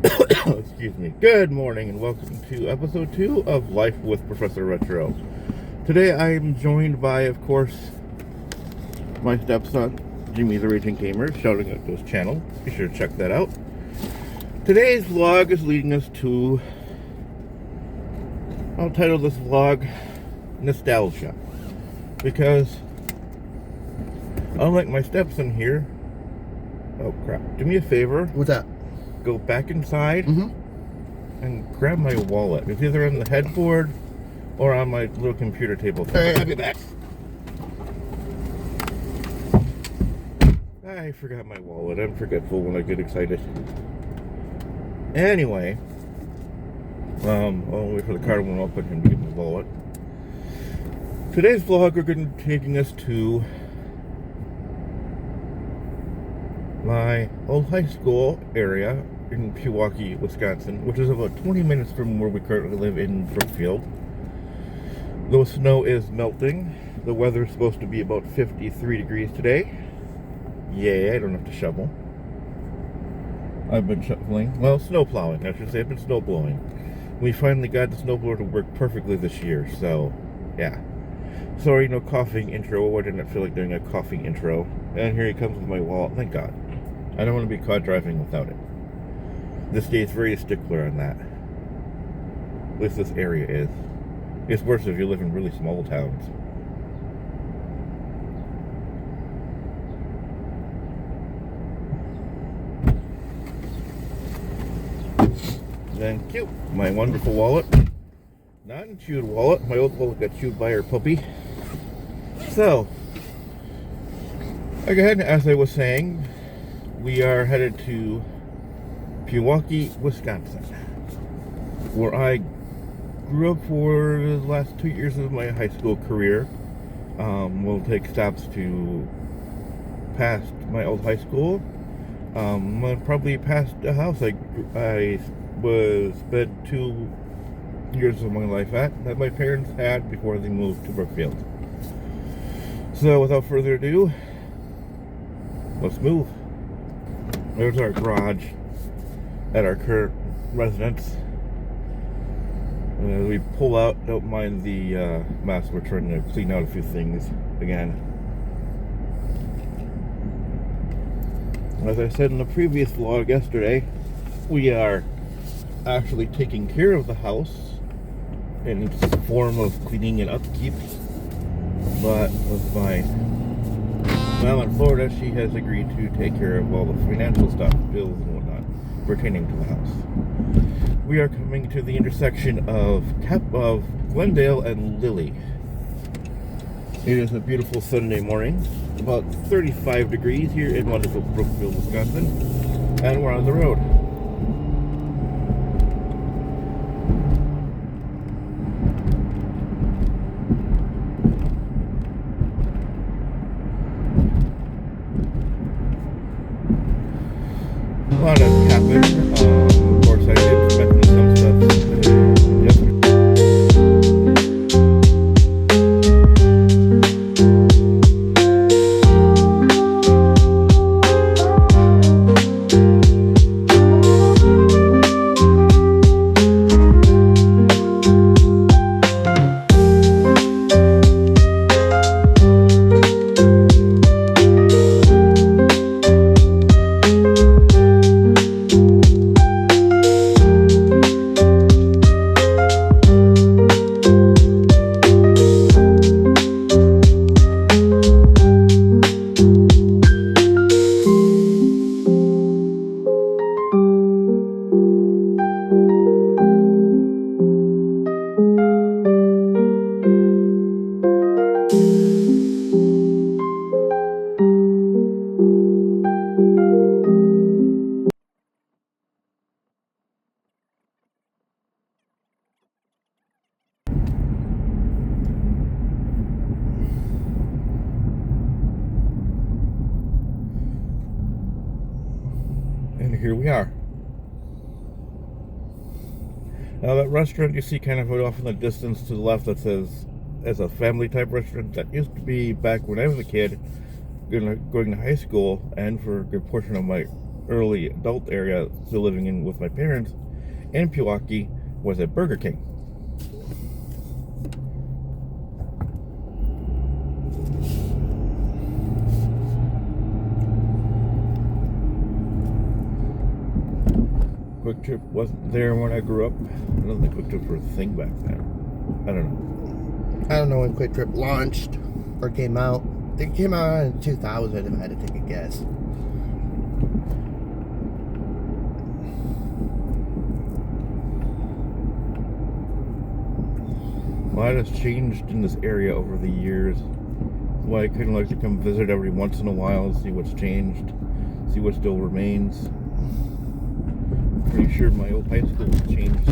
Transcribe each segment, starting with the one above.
Excuse me. Good morning and welcome to episode 2 of Life with Professor Retro. Today I am joined by, of course, my stepson, Jimmy the Raging Gamer, shouting out to his channel. Be sure to check that out. Today's vlog is leading us to, I'll title this vlog Nostalgia. Because, unlike my stepson here, oh crap, do me a favor. What's that? Go back inside and grab my wallet. It's either on the headboard or on my little computer table. Hey, I'll be back. I forgot my wallet. I'm forgetful when I get excited. Anyway, I'll wait for the car to open and get my wallet. Today's vlog, we're going to be taking us to my old high school area in Pewaukee, Wisconsin, which is about 20 minutes from where we currently live in Brookfield. The snow is melting. The weather is supposed to be about 53 degrees today. Yay, I don't have to shovel. I've been shoveling. Well, snow plowing, I should say. I've been snow blowing. We finally got the snowblower to work perfectly this year, so yeah. Sorry, no coughing intro. I didn't feel like doing a coughing intro. And here he comes with my wallet. Thank God. I don't want to be caught driving without it. This state is very stickler on that. At least this area is. It's worse if you live in really small towns. Thank you. My wonderful wallet. Not a chewed wallet. My old wallet got chewed by her puppy. So, again, as I was saying, we are headed to Pewaukee, Wisconsin, where I grew up for the last 2 years of my high school career. We'll take stops to past my old high school. Probably past a house I was spent 2 years of my life at, that my parents had before they moved to Brookfield. So without further ado, let's move. There's our garage at our current residence. We pull out, don't mind the mess, we're trying to clean out a few things again. As I said in the previous vlog yesterday, we are actually taking care of the house in its form of cleaning and upkeep. But with my mom in Florida, she has agreed to take care of all the financial stuff, bills and whatnot, pertaining to the house. We are coming to the intersection of Glendale and Lilly. It is a beautiful Sunday morning, about 35 degrees here in wonderful Brookfield, Wisconsin, and we're on the road. A lot has happened. Of course, I did mention some stuff yesterday. And here we are. Now that restaurant you see kind of off in the distance to the left that says as a family type restaurant, that used to be back when I was a kid going to high school, and for a good portion of my early adult area, still living in with my parents in Pewaukee, was a Burger King. Quick Trip wasn't there when I grew up. I don't think Quick Trip was a thing back then. I don't know. I don't know when Quick Trip launched or came out. I think it came out in 2000 if I had to take a guess. A lot has changed in this area over the years. That's why I kind of like to come visit every once in a while and see what's changed, see what still remains. Pretty sure my old high school has changed.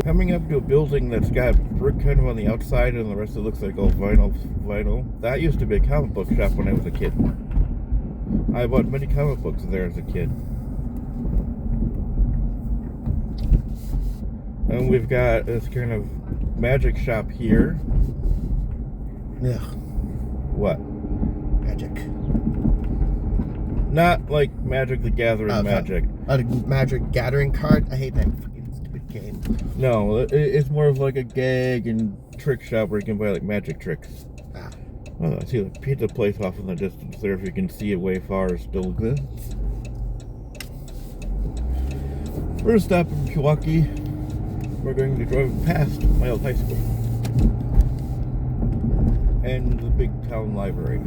Coming up to a building that's got brick kind of on the outside and the rest of it looks like all vinyl. That used to be a comic book shop when I was a kid. I bought many comic books there as a kid. And we've got this kind of magic shop here. Yeah. What? Magic. Not like Magic the Gathering magic. A Magic Gathering card? I hate that fucking stupid game. No, it's more of like a gag and trick shop where you can buy like magic tricks. Ah. Oh, I see the pizza place off in the distance there. If you can see it way far, still exists. First stop in Pewaukee. We're going to drive past my old high school and the big town library.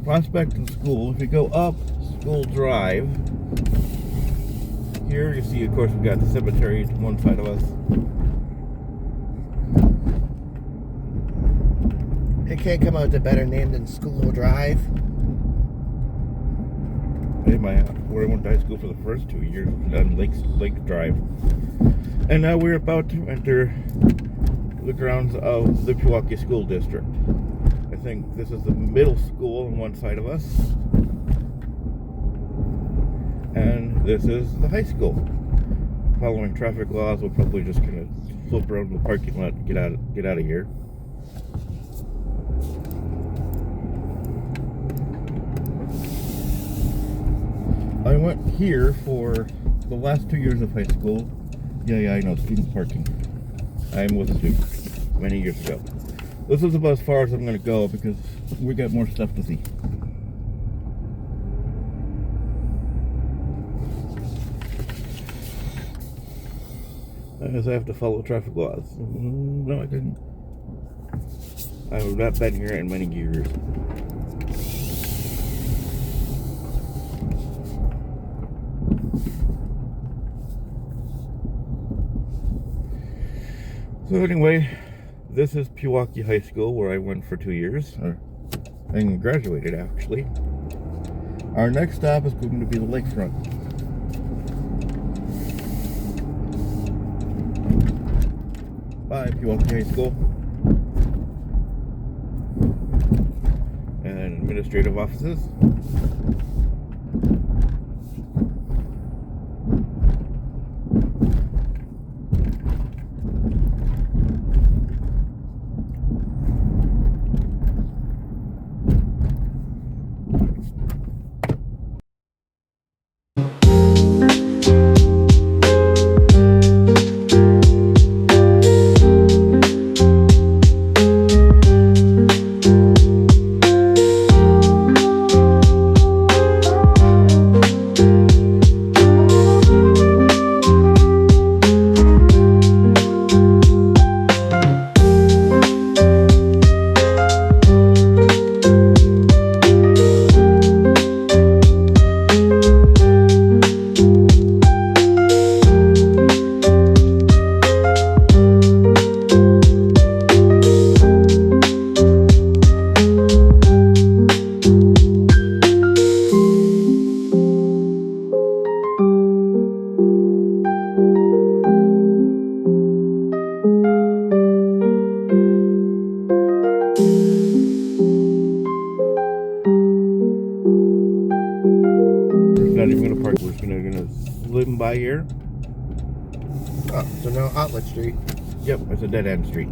Prospect School. If you go up School Drive, here you see, of course, we've got the cemetery to one side of us. It can't come out with a better name than School Drive. Where I went to high school for the first 2 years on Lake Drive. And now we're about to enter the grounds of the Pewaukee School District. I think this is the middle school on one side of us. And this is the high school. Following traffic laws, we'll probably just kind of flip around the parking lot and get out of here. I went here for the last 2 years of high school. Yeah, I know, student parking. I was a student many years ago. This is about as far as I'm going to go because we got more stuff to see. I guess I have to follow traffic laws. No, I didn't. I have not been here in many years. So anyway, this is Pewaukee High School, where I went for 2 years, and graduated actually. Our next stop is going to be the lakefront. Bye, Pewaukee High School. And administrative offices. by here. Oh, so no outlet street. Yep, it's a dead end street.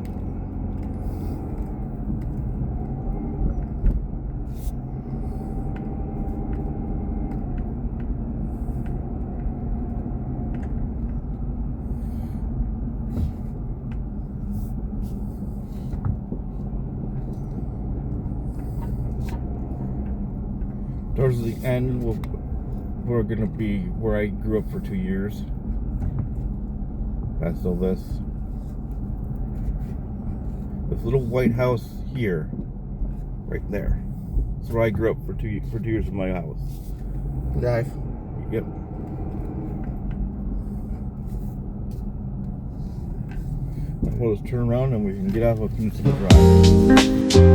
Towards the end, we're gonna be where I grew up for 2 years. Past all this. This little white house here, right there. That's where I grew up for 2 years in my house. Drive. Yep. We'll just turn around and we can get out of Peninsula Drive.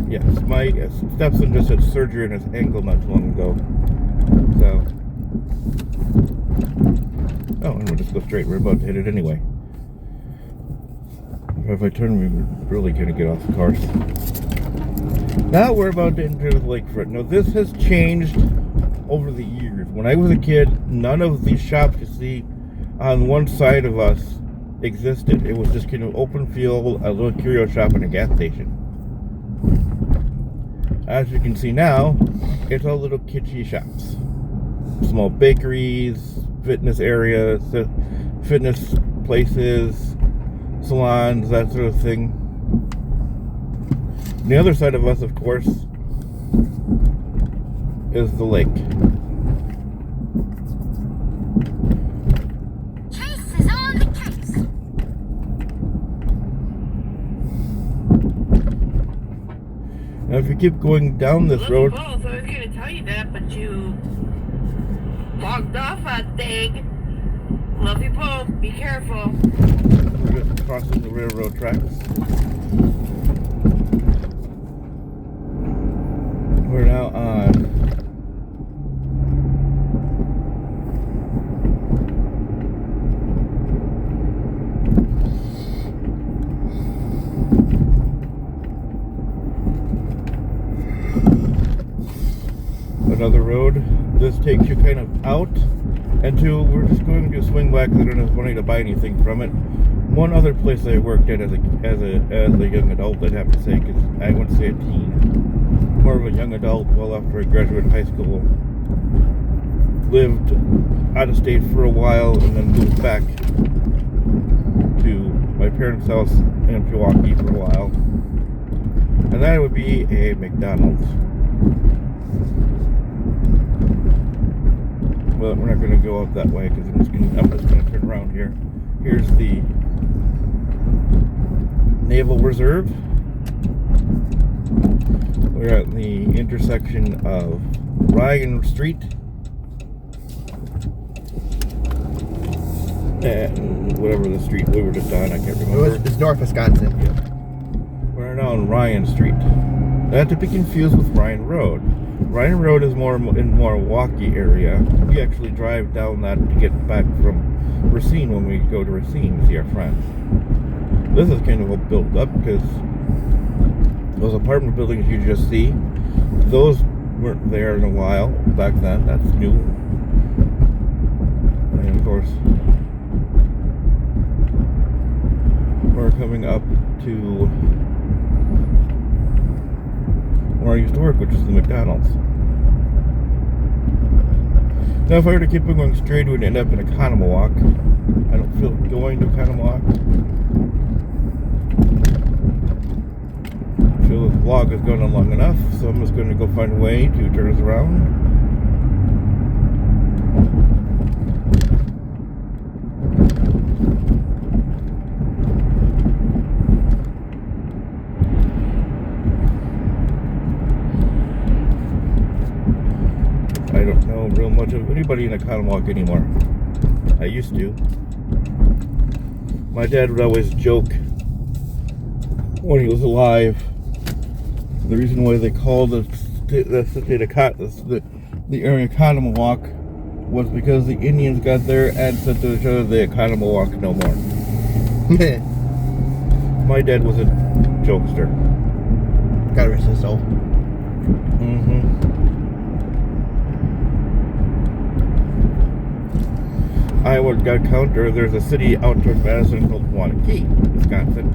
Yes, my stepson just had surgery on his ankle not too long ago. So, and we'll just go straight. We're about to hit it anyway. If I turn, we're really gonna get off the course. Now we're about to enter the lakefront. Now this has changed over the years. When I was a kid, none of these shops you see on one side of us existed. It was just kind of open field, a little curio shop, and a gas station. As you can see now, it's all little kitschy shops. Small bakeries, fitness areas, fitness places, salons, that sort of thing. On the other side of us, of course, is the lake. Chase is on the case. Now, if you keep going down this road, I was going to tell you that, but you logged off that thing. Love you both. Be careful. we're just crossing the railroad tracks. We're now on another road. This takes you kind of out into, we're just going to swing back because I don't have money to buy anything from it. One other place I worked at as a young adult, I'd have to say, because I wouldn't say a teen, more of a young adult, well after I graduated high school. Lived out of state for a while and then moved back to my parents' house in Pewaukee for a while. And that would be a McDonald's. But we're not going to go up that way because I'm just going to turn around here. Here's the Naval Reserve. We're at the intersection of Ryan Street and whatever the street we were just on, I can't remember. It's North Wisconsin. Yeah. We're now on Ryan Street. Not to be confused with Ryan Road. Ryan Road is more in Milwaukee area. We actually drive down that to get back from Racine when we go to Racine to see our friends. This is kind of all built up because those apartment buildings you just see, those weren't there in a while back then. That's new. And of course, we're coming up to where I used to work, which is the McDonald's. Now, if I were to keep going straight, it would end up in Economawalk. I don't feel going to Economawalk. feel this vlog has gone on long enough, so I'm just going to go find a way to turn us around. I don't know real much of anybody in Pewaukee anymore. I used to. My dad would always joke when he was alive. The reason why they called the area Pewaukee was because the Indians got there and said to each other, "The Pewaukee no more." My dad was a jokester. God rest his soul. I would got counter. There's a city out towards Madison called Pewaukee, Wisconsin.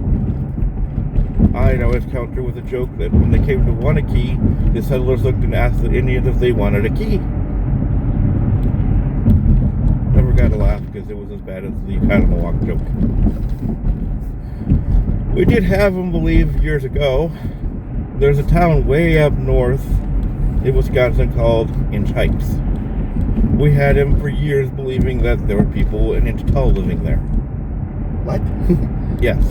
I'd always counter with a joke that when they came to Pewaukee, the settlers looked and asked the Indians if they wanted a key. Never got a laugh because it was as bad as the Pewaukee joke. We did have them believe years ago. There's a town way up north in Wisconsin called Inch Heights. We had him for years believing that there were people an inch tall living there. What? Yes.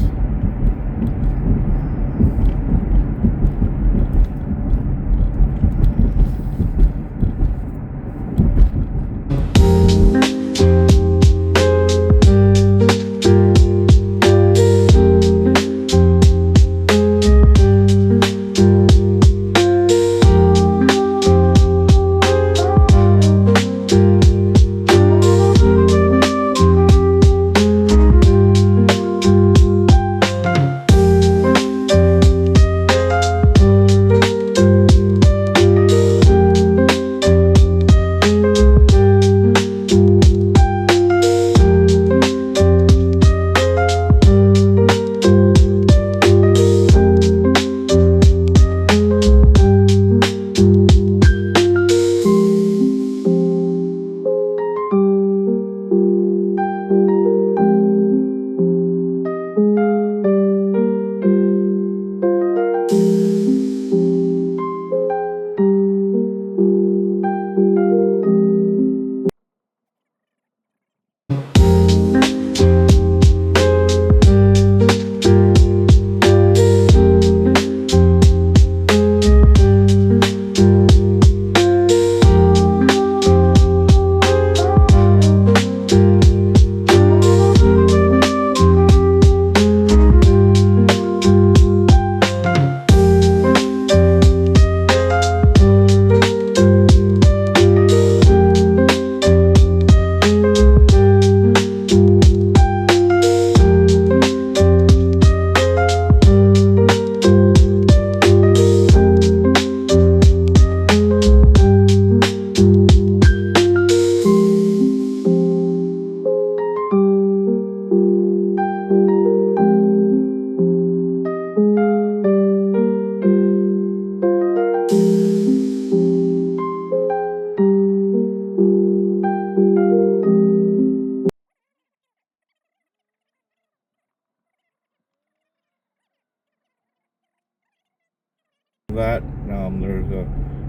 That there's a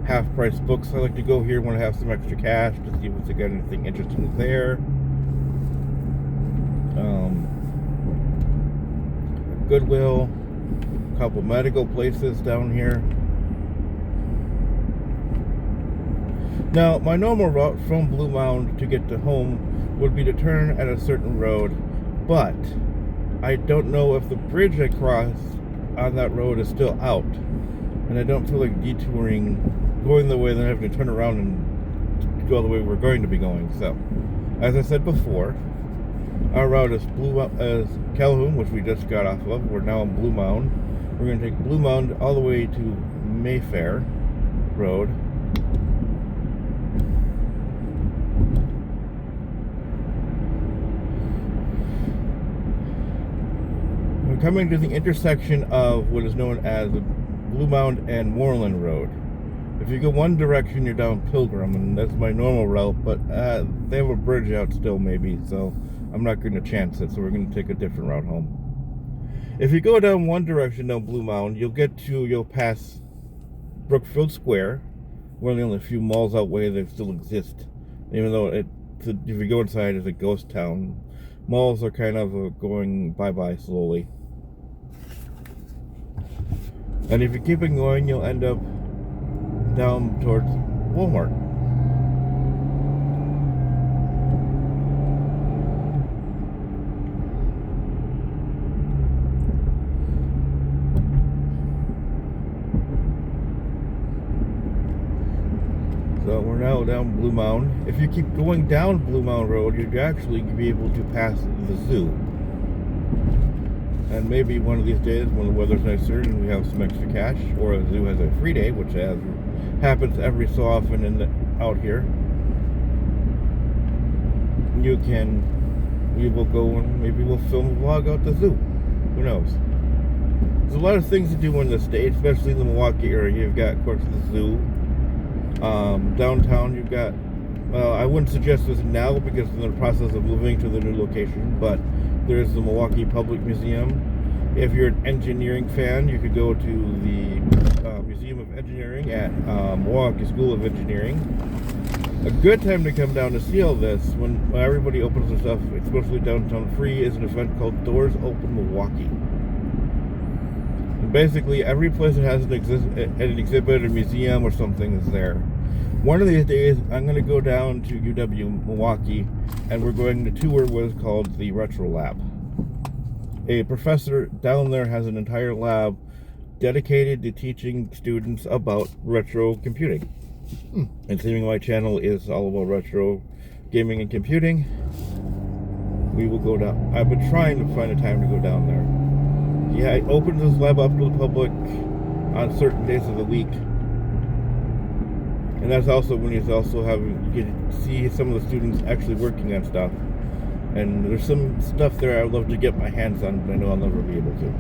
half-price books. I like to go here when I have some extra cash to see if it's got anything interesting there. Goodwill, a couple medical places down here. Now, my normal route from Blue Mound to get to home would be to turn at a certain road, but I don't know if the bridge I crossed on that road is still out. And I don't feel like detouring, going the way, then having to turn around and go the way we're going to be going. So, as I said before, our route is Calhoun, which we just got off of. We're now on Blue Mound. We're going to take Blue Mound all the way to Mayfair Road. We're coming to the intersection of what is known as Blue Mound and Moreland Road. If you go one direction, you're down Pilgrim, and that's my normal route, but they have a bridge out still maybe, so I'm not going to chance it, so we're going to take a different route home. If you go down one direction down Blue Mound, you'll pass Brookfield Square, one of the only few malls out way that still exist. Even though if you go inside, it's a ghost town. Malls are kind of going bye-bye slowly. And if you keep it going, you'll end up down towards Walmart. So we're now down Blue Mound. If you keep going down Blue Mound Road, you'd actually be able to pass the zoo. And maybe one of these days, when the weather's nicer and we have some extra cash, or the zoo has a free day, which happens every so often out here, we will go and maybe we'll film a vlog out the zoo. Who knows? There's a lot of things to do in the state, especially in the Pewaukee area. You've got, of course, the zoo. Downtown, you've got, I wouldn't suggest this now because they're in the process of moving to the new location, but there's the Milwaukee Public Museum. If you're an engineering fan, you could go to the Museum of Engineering at Milwaukee School of Engineering. A good time to come down to see all this, when everybody opens their stuff, especially downtown free, is an event called Doors Open Milwaukee. And basically, every place that has an exhibit or museum or something is there. One of these days, I'm going to go down to UW Milwaukee, and we're going to tour what is called the Retro Lab. A professor down there has an entire lab dedicated to teaching students about retro computing. And seeing my channel is all about retro gaming and computing. We will go down. I've been trying to find a time to go down there. Yeah, it opens this lab up to the public on certain days of the week. And that's also when he's also having, you get to see some of the students actually working on stuff. And there's some stuff there I'd love to get my hands on, but I know I'll never be able to.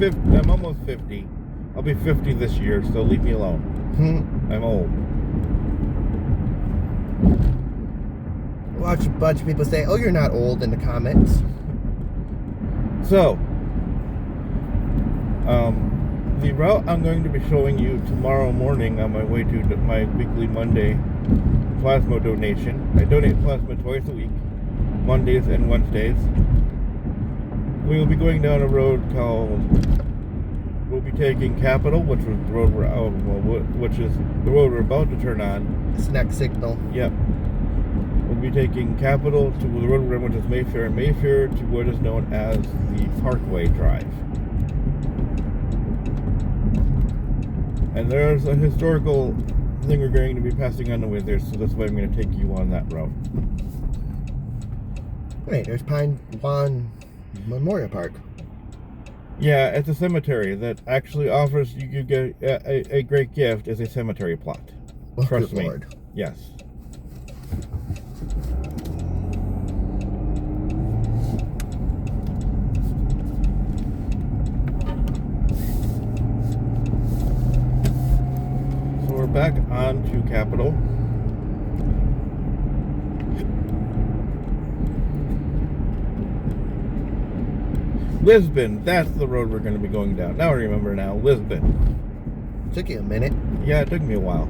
I'm almost 50. I'll be 50 this year, so leave me alone. I'm old. Watch a bunch of people say, "Oh, you're not old," in the comments. So, the route I'm going to be showing you tomorrow morning on my way to my weekly Monday plasma donation. I donate plasma twice a week, Mondays and Wednesdays. We will be going down a road called, we'll be taking Capitol, which is the road we're about to turn on. Snack signal. Yep. We'll be taking Capitol to the road we're on, which is Mayfair, and Mayfair to what is known as the Parkway Drive. And there's a historical thing we're going to be passing on the way there, so that's why I'm going to take you on that route. Wait, there's Pine Lawn Memorial Park. Yeah, it's a cemetery that actually offers you get a great gift as a cemetery plot. Oh, Trust me. Lord. Yes. So we're back on to Capitol. Lisbon, that's the road we're going to be going down. Now I remember now, Lisbon. Took you a minute. Yeah, it took me a while.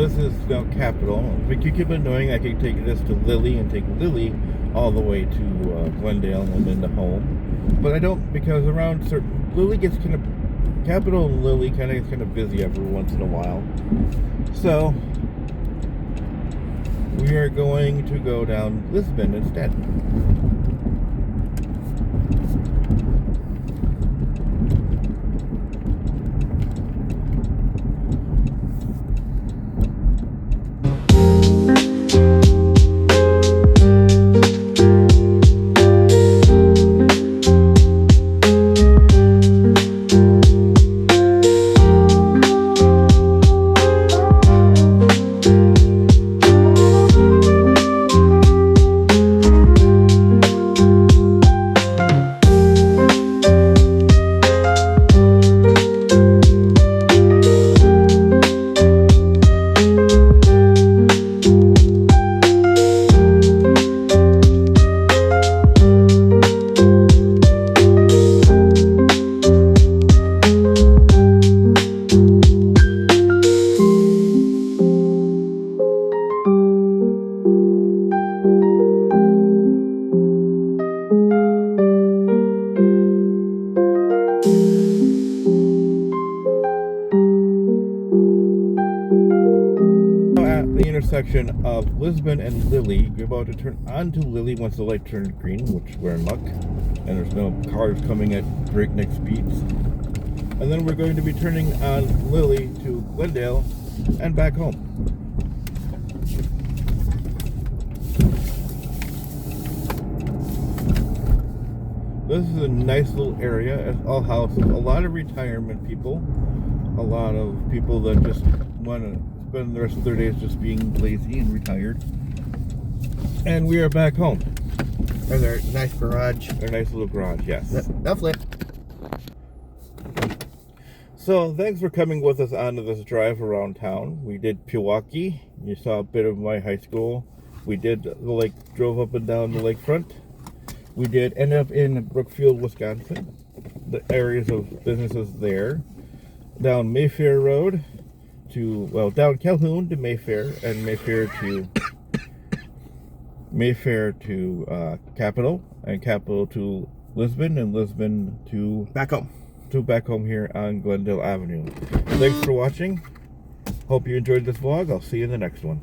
this is now Capital. But you keep on knowing I can take this to Lily and take Lily all the way to Glendale and then to home. But I don't, because around certain Lily gets kind of Capital and Lily kind of busy every once in a while. So we are going to go down Lisbon instead. Intersection of Lisbon and Lily. You're about to turn onto Lily once the light turns green, which we're in luck, and there's no cars coming at breakneck speeds. And then we're going to be turning on Lily to Glendale and back home. This is a nice little area. It's all houses, a lot of retirement people, a lot of people that just want to spend the rest of their days just being lazy and retired. And we are back home. And their nice garage. Their nice little garage, yes. They'll flip. So thanks for coming with us onto this drive around town. We did Pewaukee. You saw a bit of my high school. We did the lake, drove up and down the lakefront. We did end up in Brookfield, Wisconsin. The areas of businesses there. Down Mayfair Road to, well, down Calhoun to Mayfair, and Mayfair to Capital, and Capital to Lisbon, and Lisbon to Back home. back home here on Glendale Avenue. Thanks for watching. Hope you enjoyed this vlog. I'll see you in the next one.